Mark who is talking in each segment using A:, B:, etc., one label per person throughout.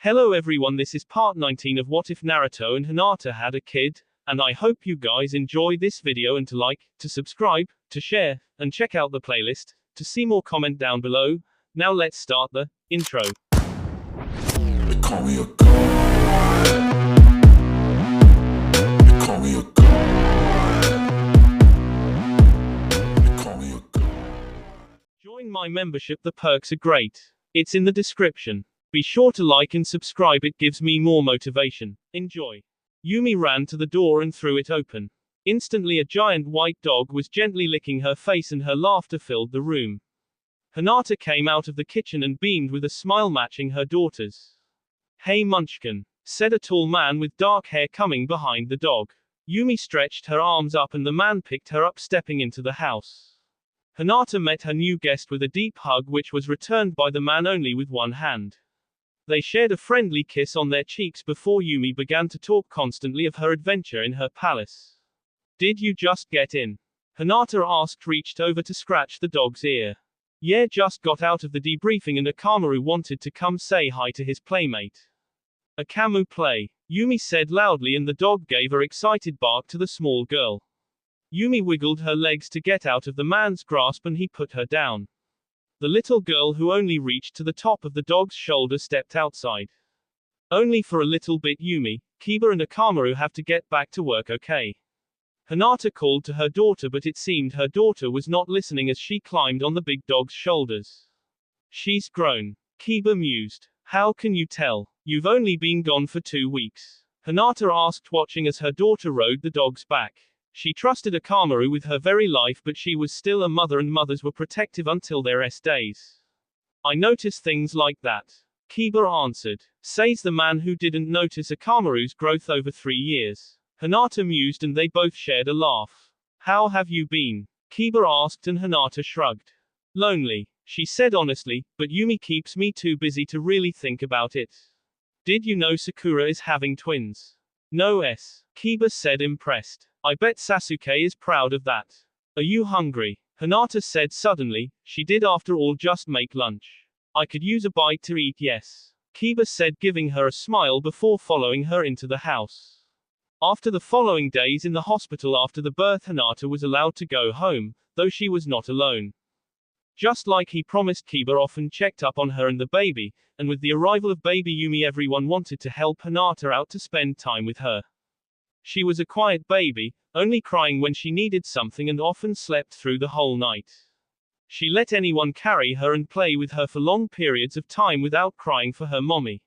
A: Hello everyone, this is part 19 of What If Naruto and Hinata Had a Kid, and I hope you guys enjoy this video and to like, to subscribe, to share, and check out the playlist, to see more comment down below. Now let's start the intro.
B: They call me a god. They call me a god. They call me a god.
A: Join my membership, the perks are great. It's in the description. Be sure to like and subscribe, it gives me more motivation. Enjoy. Yumi ran to the door and threw it open. Instantly a giant white dog was gently licking her face and her laughter filled the room. Hinata came out of the kitchen and beamed with a smile matching her daughter's. "Hey Munchkin," said a tall man with dark hair coming behind the dog. Yumi stretched her arms up and the man picked her up, stepping into the house. Hinata met her new guest with a deep hug which was returned by the man only with one hand. They shared a friendly kiss on their cheeks before Yumi began to talk constantly of her adventure in her palace. "Did you just get in?" Hinata asked, reached over to scratch the dog's ear. "Yeah, just got out of the debriefing and Akamaru wanted to come say hi to his playmate." "Akamu play," Yumi said loudly, and the dog gave her excited bark to the small girl. Yumi wiggled her legs to get out of the man's grasp and he put her down. The little girl, who only reached to the top of the dog's shoulder, stepped outside. "Only for a little bit, Yumi. Kiba and Akamaru have to get back to work, okay?" Hinata called to her daughter, but it seemed her daughter was not listening as she climbed on the big dog's shoulders. "She's grown," Kiba mused. "How can you tell? You've only been gone for 2 weeks." Hinata asked, watching as her daughter rode the dog's back. She trusted Akamaru with her very life, but she was still a mother and mothers were protective until their days. "I notice things like that," Kiba answered. Says the man who didn't notice Akamaru's growth over 3 years. Hinata mused and they both shared a laugh. "How have you been?" Kiba asked, and Hinata shrugged. "Lonely," she said honestly, "but Yumi keeps me too busy to really think about it." "Did you know Sakura is having twins?" "No," Kiba said, impressed. "I bet Sasuke is proud of that." "Are you hungry?" Hinata said suddenly. She did after all just make lunch. "I could use a bite to eat, yes," Kiba said, giving her a smile before following her into the house. After the following days in the hospital after the birth, Hinata was allowed to go home, though she was not alone. Just like he promised, Kiba often checked up on her and the baby, and with the arrival of baby Yumi everyone wanted to help Hinata out to spend time with her. She was a quiet baby, only crying when she needed something and often slept through the whole night. She let anyone carry her and play with her for long periods of time without crying for her mommy.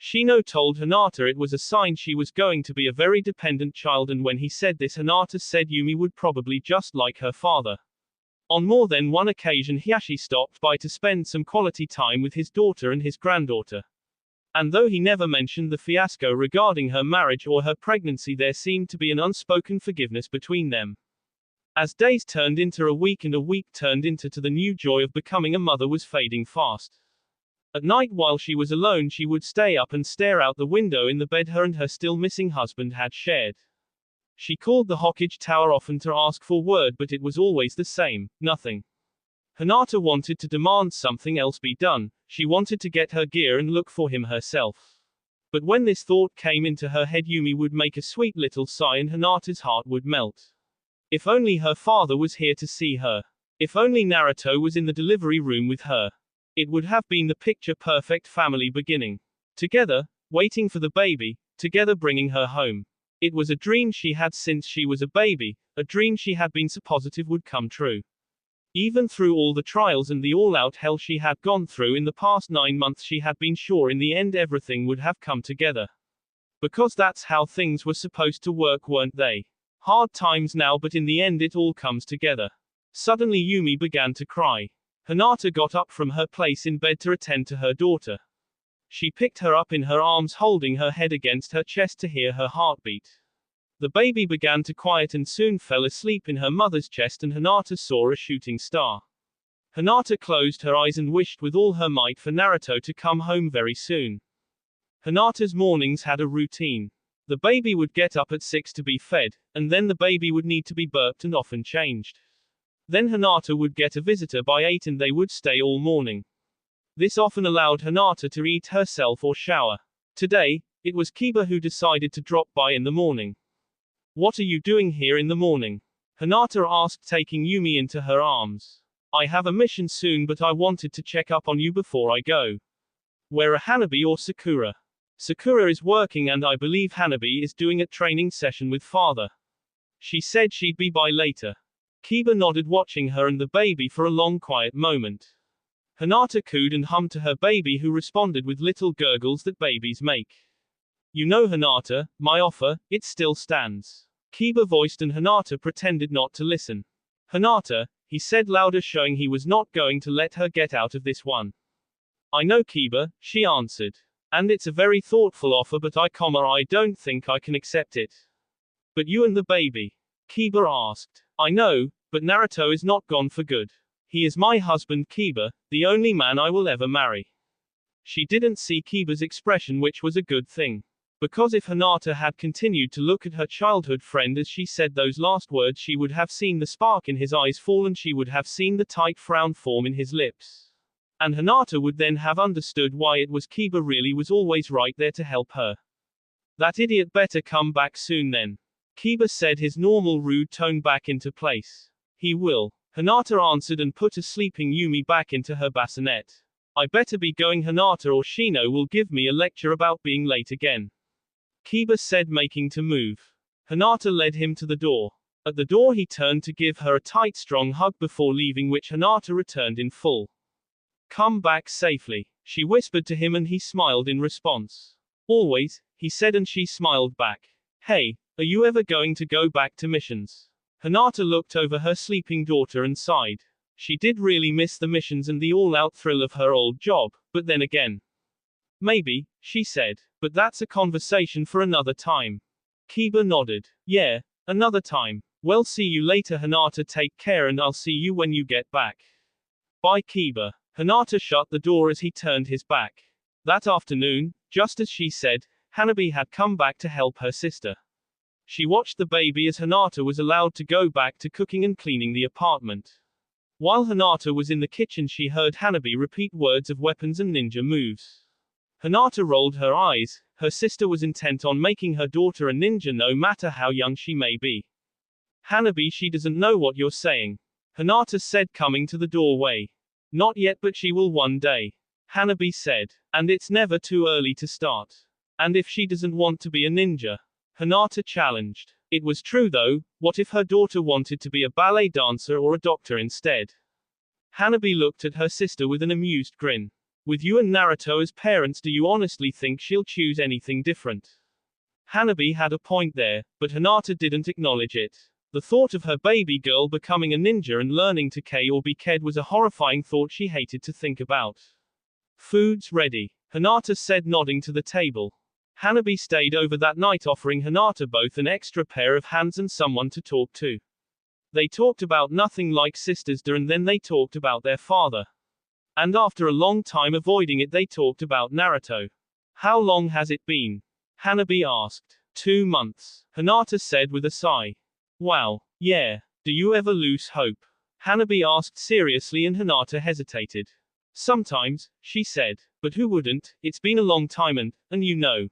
A: Shino told Hinata it was a sign she was going to be a very dependent child, and when he said this, Hinata said Yumi would probably just like her father. On more than one occasion Hiashi stopped by to spend some quality time with his daughter and his granddaughter. And though he never mentioned the fiasco regarding her marriage or her pregnancy, there seemed to be an unspoken forgiveness between them. As days turned into a week and a week turned into the new joy of becoming a mother was fading fast. At night while she was alone, she would stay up and stare out the window in the bed her and her still missing husband had shared. She called the Hokage Tower often to ask for word, but it was always the same, nothing. Hinata wanted to demand something else be done. She wanted to get her gear and look for him herself. But when this thought came into her head, Yumi would make a sweet little sigh and Hinata's heart would melt. If only her father was here to see her. If only Naruto was in the delivery room with her. It would have been the picture-perfect family beginning. Together, waiting for the baby, together bringing her home. It was a dream she had since she was a baby, a dream she had been so positive would come true. Even through all the trials and the all-out hell she had gone through in the past 9 months, she had been sure in the end everything would have come together. Because that's how things were supposed to work, weren't they? Hard times now, but in the end it all comes together. Suddenly Yumi began to cry. Hinata got up from her place in bed to attend to her daughter. She picked her up in her arms, holding her head against her chest to hear her heartbeat. The baby began to quiet and soon fell asleep in her mother's chest, and Hinata saw a shooting star. Hinata closed her eyes and wished with all her might for Naruto to come home very soon. Hinata's mornings had a routine. The baby would get up at 6 to be fed, and then the baby would need to be burped and often changed. Then Hinata would get a visitor by 8 and they would stay all morning. This often allowed Hinata to eat herself or shower. Today, it was Kiba who decided to drop by in the morning. What are you doing here in the morning? Hinata asked, taking Yumi into her arms. I have a mission soon, but I wanted to check up on you before I go. Where are Hanabi or Sakura? Sakura is working and I believe Hanabi is doing a training session with father. She said she'd be by later. Kiba nodded, watching her and the baby for a long quiet moment. Hinata cooed and hummed to her baby, who responded with little gurgles that babies make. You know, Hinata, my offer, it still stands. Kiba voiced and Hinata pretended not to listen. Hinata, he said louder, showing he was not going to let her get out of this one. I know, Kiba, she answered. And it's a very thoughtful offer, but I don't think I can accept it. But you and the baby? Kiba asked. I know, but Naruto is not gone for good. He is my husband, Kiba, the only man I will ever marry. She didn't see Kiba's expression, which was a good thing. Because if Hinata had continued to look at her childhood friend as she said those last words, she would have seen the spark in his eyes fall, and she would have seen the tight frown form in his lips. And Hinata would then have understood why it was Kiba really was always right there to help her. That idiot better come back soon then. Kiba said, his normal rude tone back into place. He will. Hinata answered and put a sleeping Yumi back into her bassinet. I better be going, Hinata, or Shino will give me a lecture about being late again. Kiba said, making to move. Hinata led him to the door. At the door he turned to give her a tight strong hug before leaving, which Hinata returned in full. Come back safely, she whispered to him, and he smiled in response. Always, he said, and she smiled back. Hey, are you ever going to go back to missions? Hinata looked over her sleeping daughter and sighed. She did really miss the missions and the all-out thrill of her old job, but then again. Maybe, she said, but that's a conversation for another time. Kiba nodded. Yeah, another time. Well, see you later, Hinata, take care, and I'll see you when you get back. Bye, Kiba. Hinata shut the door as he turned his back. That afternoon, just as she said, Hanabi had come back to help her sister. She watched the baby as Hinata was allowed to go back to cooking and cleaning the apartment. While Hinata was in the kitchen, she heard Hanabi repeat words of weapons and ninja moves. Hinata rolled her eyes. Her sister was intent on making her daughter a ninja, no matter how young she may be. Hanabi, she doesn't know what you're saying. Hinata said, coming to the doorway. Not yet, but she will one day. Hanabi said. And it's never too early to start. And if she doesn't want to be a ninja? Hinata challenged. It was true though. What if her daughter wanted to be a ballet dancer or a doctor instead? Hanabi looked at her sister with an amused grin. With you and Naruto as parents, do you honestly think she'll choose anything different? Hanabi had a point there, but Hinata didn't acknowledge it. The thought of her baby girl becoming a ninja and learning to K or be Ked was a horrifying thought she hated to think about. Food's ready, Hinata said, nodding to the table. Hanabi stayed over that night, offering Hinata both an extra pair of hands and someone to talk to. They talked about nothing like sisters do, and then they talked about their father. And after a long time avoiding it, they talked about Naruto. How long has it been? Hanabi asked. 2 months, Hinata said with a sigh. Wow. Yeah. Do you ever lose hope? Hanabi asked seriously, and Hinata hesitated. Sometimes, she said. But who wouldn't? It's been a long time and you know.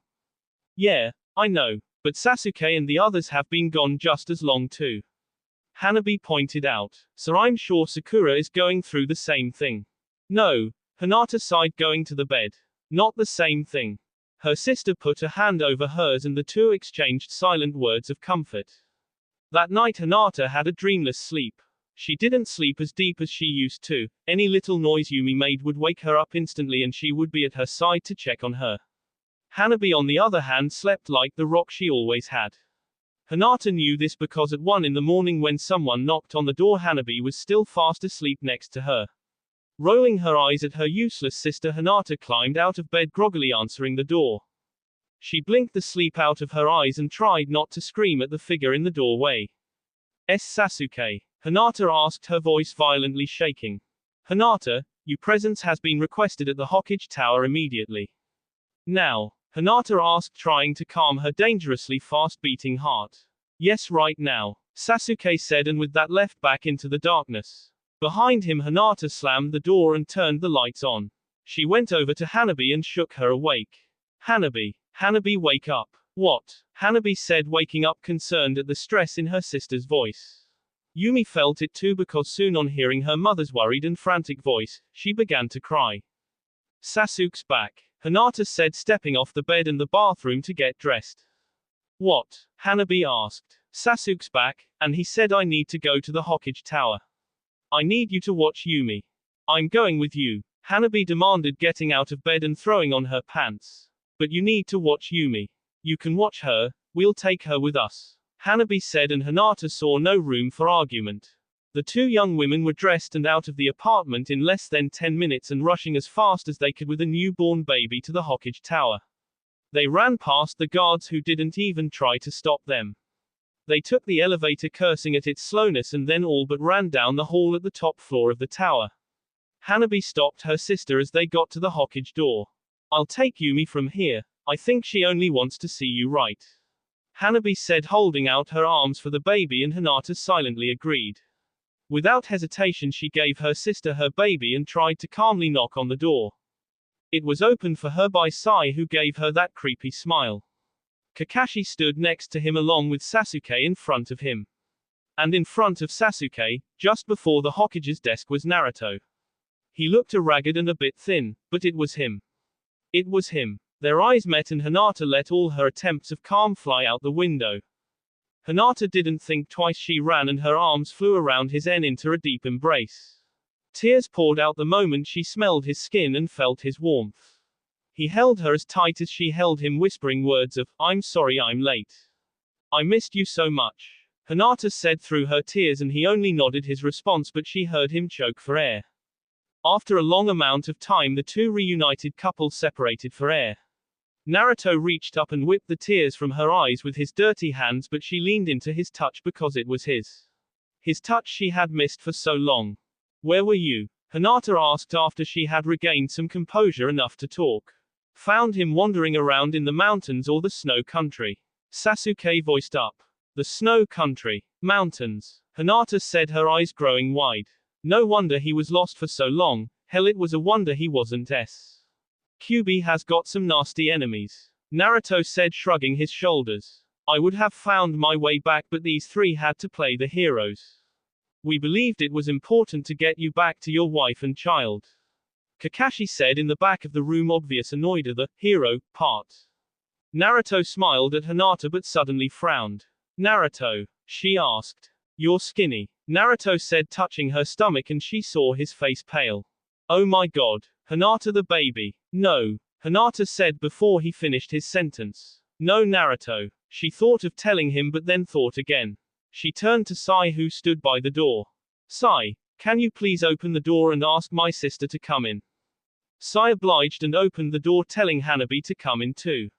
A: Yeah, I know. But Sasuke and the others have been gone just as long too. Hanabi pointed out. So I'm sure Sakura is going through the same thing. No, Hinata sighed, going to the bed. Not the same thing. Her sister put a hand over hers and the two exchanged silent words of comfort. That night Hinata had a dreamless sleep. She didn't sleep as deep as she used to. Any little noise Yumi made would wake her up instantly, and she would be at her side to check on her. Hanabi, on the other hand, slept like the rock she always had. Hinata knew this because at 1 in the morning, when someone knocked on the door, Hanabi was still fast asleep next to her. Rolling her eyes at her useless sister, Hinata climbed out of bed, groggily answering the door. She blinked the sleep out of her eyes and tried not to scream at the figure in the doorway. Sasuke? Hinata asked, her voice violently shaking. Hinata, your presence has been requested at the Hokage Tower immediately. Now? Hinata asked, trying to calm her dangerously fast-beating heart. Yes, right now, Sasuke said, and with that left back into the darkness. Behind him, Hinata slammed the door and turned the lights on. She went over to Hanabi and shook her awake. Hanabi. Hanabi, wake up. What? Hanabi said, waking up concerned at the stress in her sister's voice. Yumi felt it too because soon on hearing her mother's worried and frantic voice, she began to cry. Sasuke's back, Hinata said, stepping off the bed and the bathroom to get dressed. What? Hanabi asked. Sasuke's back, and he said I need to go to the Hokage Tower. I need you to watch Yumi. I'm going with you, Hanabi demanded, getting out of bed and throwing on her pants. But you need to watch Yumi. You can watch her, we'll take her with us, Hanabi said, and Hinata saw no room for argument. The two young women were dressed and out of the apartment in less than 10 minutes and rushing as fast as they could with a newborn baby to the Hokage Tower. They ran past the guards who didn't even try to stop them. They took the elevator cursing at its slowness and then all but ran down the hall at the top floor of the tower. Hanabi stopped her sister as they got to the Hokage door. I'll take Yumi from here. I think she only wants to see you, right? Hanabi said, holding out her arms for the baby, and Hinata silently agreed. Without hesitation she gave her sister her baby and tried to calmly knock on the door. It was opened for her by Sai, who gave her that creepy smile. Kakashi stood next to him along with Sasuke in front of him. And in front of Sasuke, just before the Hokage's desk, was Naruto. He looked ragged and a bit thin, but it was him. It was him. Their eyes met and Hinata let all her attempts of calm fly out the window. Hinata didn't think twice, she ran and her arms flew around his neck into a deep embrace. Tears poured out the moment she smelled his skin and felt his warmth. He held her as tight as she held him, whispering words of, I'm sorry I'm late. I missed you so much, Hinata said through her tears, and he only nodded his response, but she heard him choke for air. After a long amount of time the two reunited couple separated for air. Naruto reached up and whipped the tears from her eyes with his dirty hands, but she leaned into his touch because it was his. His touch she had missed for so long. Where were you? Hinata asked after she had regained some composure enough to talk. Found him wandering around in the mountains or the snow country, Sasuke voiced up. The snow country. Mountains, Hinata said, her eyes growing wide. No wonder he was lost for so long. Hell, it was a wonder he wasn't QB has got some nasty enemies, Naruto said, shrugging his shoulders. I would have found my way back, but these three had to play the heroes. We believed it was important to get you back to your wife and child, Kakashi said in the back of the room, obvious annoyed at the hero part. Naruto smiled at Hinata but suddenly frowned. Naruto, she asked. You're skinny, Naruto said, touching her stomach, and she saw his face pale. Oh my god, Hinata the baby. No, Hinata said before he finished his sentence. No, Naruto. She thought of telling him but then thought again. She turned to Sai, who stood by the door. Sai, can you please open the door and ask my sister to come in? Sai obliged and opened the door, telling Hanabi to come in too.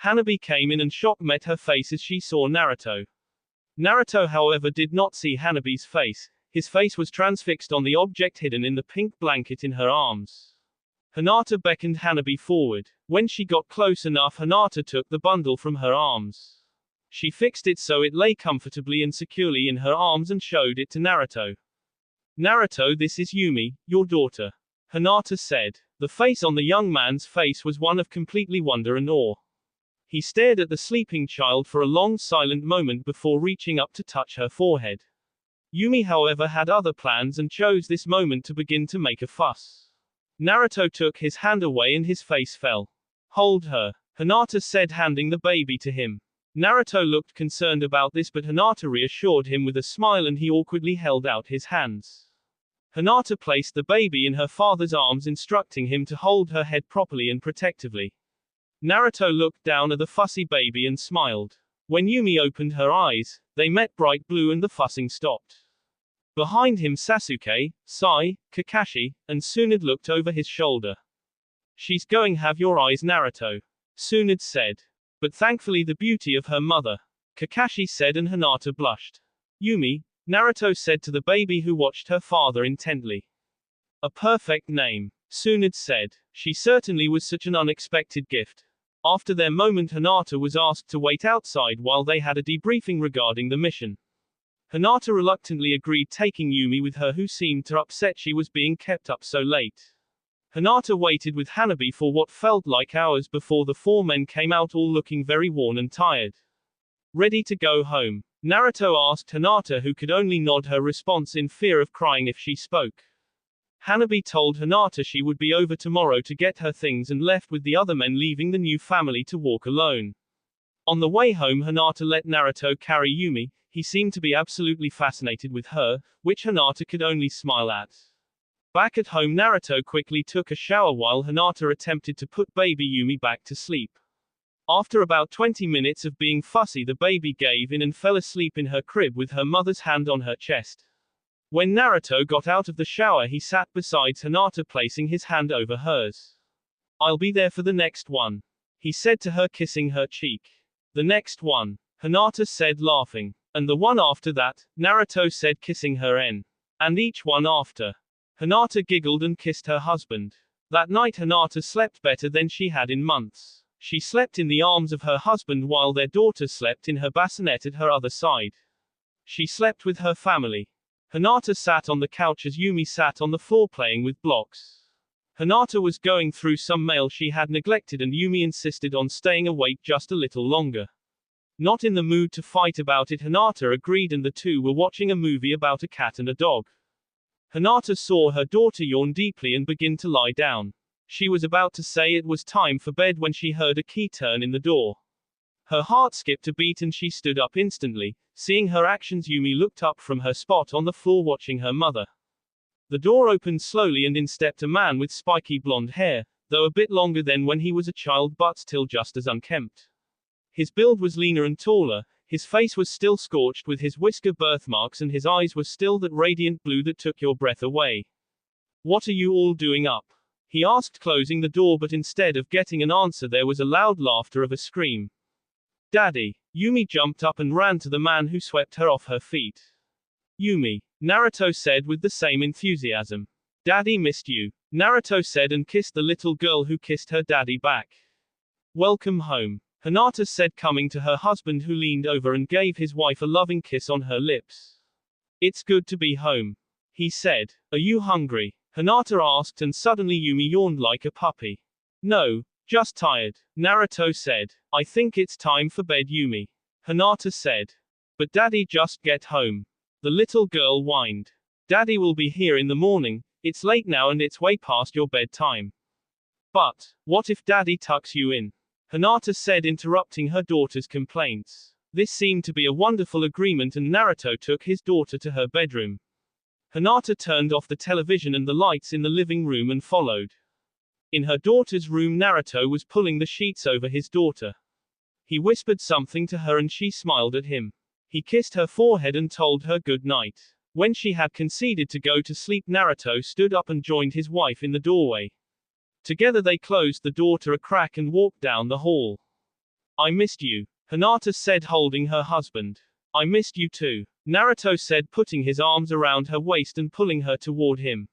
A: Hanabi came in and shock met her face as she saw Naruto. Naruto, however, did not see Hanabi's face. His face was transfixed on the object hidden in the pink blanket in her arms. Hinata beckoned Hanabi forward. When she got close enough, Hinata took the bundle from her arms. She fixed it so it lay comfortably and securely in her arms and showed it to Naruto. Naruto, this is Yumi, your daughter, Hinata said. The face on the young man's face was one of completely wonder and awe. He stared at the sleeping child for a long silent moment before reaching up to touch her forehead. Yumi, however, had other plans and chose this moment to begin to make a fuss. Naruto took his hand away and his face fell. Hold her, Hinata said, handing the baby to him. Naruto looked concerned about this, but Hinata reassured him with a smile and he awkwardly held out his hands. Hinata placed the baby in her father's arms, instructing him to hold her head properly and protectively. Naruto looked down at the fussy baby and smiled. When Yumi opened her eyes, they met bright blue and the fussing stopped. Behind him, Sasuke, Sai, Kakashi, and Tsunade looked over his shoulder. She's going have your eyes, Naruto, Tsunade said. But thankfully the beauty of her mother, Kakashi said, and Hinata blushed. Yumi, Naruto said to the baby, who watched her father intently. A perfect name, Tsunade said. She certainly was such an unexpected gift. After their moment, Hinata was asked to wait outside while they had a debriefing regarding the mission. Hinata reluctantly agreed, taking Yumi with her, who seemed to upset she was being kept up so late. Hinata waited with Hanabi for what felt like hours before the four men came out, all looking very worn and tired. Ready to go home? Naruto asked Hinata, who could only nod her response in fear of crying if she spoke. Hanabi told Hinata she would be over tomorrow to get her things and left with the other men, leaving the new family to walk alone. On the way home, Hinata let Naruto carry Yumi. He seemed to be absolutely fascinated with her, which Hinata could only smile at. Back at home, Naruto quickly took a shower while Hinata attempted to put baby Yumi back to sleep. After about 20 minutes of being fussy, the baby gave in and fell asleep in her crib with her mother's hand on her chest. When Naruto got out of the shower, he sat beside Hinata, placing his hand over hers. "I'll be there for the next one," he said to her, kissing her cheek. "The next one," Hinata said, laughing. "And the one after that," Naruto said, kissing her "And each one after." Hinata giggled and kissed her husband. That night Hinata slept better than she had in months. She slept in the arms of her husband while their daughter slept in her bassinet at her other side. She slept with her family. Hinata sat on the couch as Yumi sat on the floor playing with blocks. Hinata was going through some mail she had neglected, and Yumi insisted on staying awake just a little longer. Not in the mood to fight about it, Hinata agreed, and the two were watching a movie about a cat and a dog. Hinata saw her daughter yawn deeply and begin to lie down. She was about to say it was time for bed when she heard a key turn in the door. Her heart skipped a beat and she stood up instantly. Seeing her actions, Yumi looked up from her spot on the floor watching her mother. The door opened slowly and in stepped a man with spiky blonde hair, though a bit longer than when he was a child but still just as unkempt. His build was leaner and taller, his face was still scorched with his whisker birthmarks, and his eyes were still that radiant blue that took your breath away. "What are you all doing up?" he asked, closing the door, but instead of getting an answer there was a loud laughter of a scream. "Daddy!" Yumi jumped up and ran to the man who swept her off her feet. "Yumi," Naruto said with the same enthusiasm. "Daddy missed you," Naruto said and kissed the little girl, who kissed her daddy back. "Welcome home," Hinata said, coming to her husband, who leaned over and gave his wife a loving kiss on her lips. "It's good to be home," he said. "Are you hungry?" Hinata asked, and suddenly Yumi yawned like a puppy. "No, just tired," Naruto said. "I think it's time for bed, Yumi," Hinata said. "But Daddy, just get home," the little girl whined. "Daddy will be here in the morning. It's late now and it's way past your bedtime." "But what if Daddy tucks you in?" Hinata said, interrupting her daughter's complaints. This seemed to be a wonderful agreement, and Naruto took his daughter to her bedroom. Hinata turned off the television and the lights in the living room and followed. In her daughter's room, Naruto was pulling the sheets over his daughter. He whispered something to her and she smiled at him. He kissed her forehead and told her good night. When she had conceded to go to sleep, Naruto stood up and joined his wife in the doorway. Together they closed the door to a crack and walked down the hall. "I missed you," Hinata said, holding her husband. "I missed you too," Naruto said, putting his arms around her waist and pulling her toward him.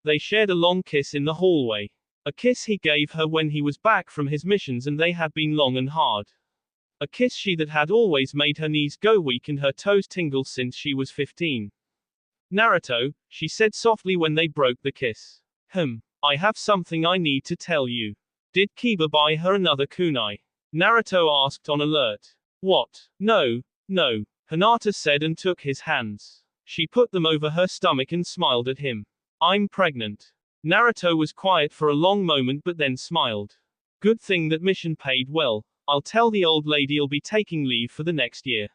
A: They shared a long kiss in the hallway. A kiss he gave her when he was back from his missions, and they had been long and hard. A kiss she that had always made her knees go weak and her toes tingle since she was 15. "Naruto," she said softly when they broke the kiss. I have something I need to tell you." "Did Kiba buy her another kunai?" Naruto asked, on alert. "What? No, no," Hinata said and took his hands. She put them over her stomach and smiled at him. "I'm pregnant." Naruto was quiet for a long moment but then smiled. "Good thing that mission paid well. I'll tell the old lady you'll be taking leave for the next year."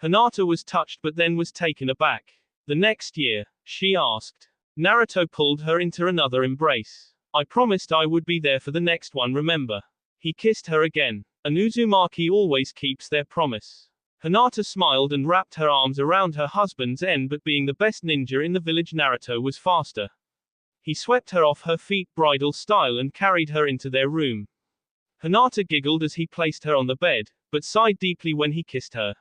A: Hinata was touched but then was taken aback. "The next year?" she asked. Naruto pulled her into another embrace. "I promised I would be there for the next one, remember?" He kissed her again. An Uzumaki always keeps their promise. Hinata smiled and wrapped her arms around her husband's end, but being the best ninja in the village, Naruto was faster. He swept her off her feet bridal style and carried her into their room. Hinata giggled as he placed her on the bed, but sighed deeply when he kissed her.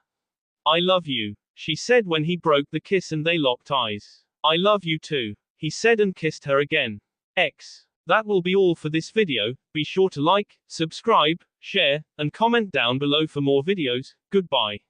A: "I love you," she said when he broke the kiss and they locked eyes. "I love you too," he said and kissed her again. That will be all for this video. Be sure to like, subscribe, share, and comment down below for more videos. Goodbye.